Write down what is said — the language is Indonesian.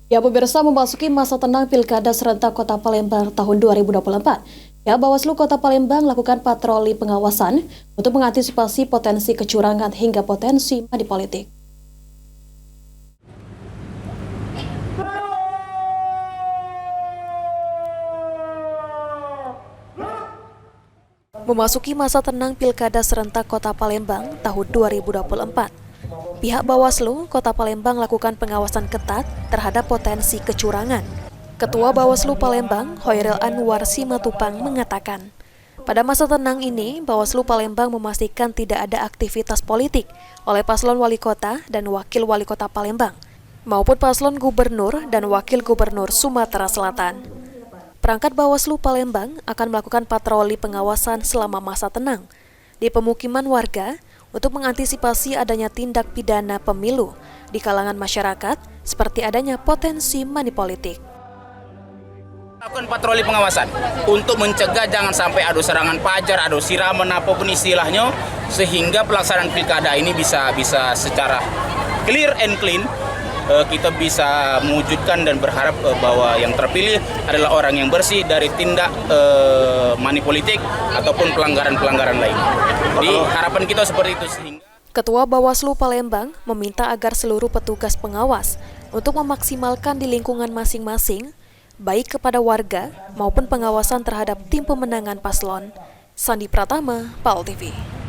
Ya, pemirsa, memasuki masa tenang Pilkada serentak Kota Palembang tahun 2024. Ya, Bawaslu Kota Palembang lakukan patroli pengawasan untuk mengantisipasi potensi kecurangan hingga potensi money politik. Memasuki masa tenang Pilkada serentak Kota Palembang tahun 2024. Pihak Bawaslu Kota Palembang lakukan pengawasan ketat terhadap potensi kecurangan. Ketua Bawaslu Palembang, Hoiril Anwar Simatupang mengatakan, pada masa tenang ini, Bawaslu Palembang memastikan tidak ada aktivitas politik oleh paslon wali kota dan wakil wali kota Palembang, maupun paslon gubernur dan wakil gubernur Sumatera Selatan. Perangkat Bawaslu Palembang akan melakukan patroli pengawasan selama masa tenang di pemukiman warga untuk mengantisipasi adanya tindak pidana pemilu di kalangan masyarakat seperti adanya potensi money politik. Lakukan patroli pengawasan untuk mencegah jangan sampai adu serangan pajar, adu siraman apapun istilahnya, sehingga pelaksanaan pilkada ini bisa secara clear and clean. Kita bisa mewujudkan dan berharap bahwa yang terpilih adalah orang yang bersih dari tindak money politik ataupun pelanggaran-pelanggaran lain. Jadi harapan kita seperti itu. Ketua Bawaslu Palembang meminta agar seluruh petugas pengawas untuk memaksimalkan di lingkungan masing-masing, baik kepada warga maupun pengawasan terhadap tim pemenangan paslon. Sandi Pratama, PAL TV.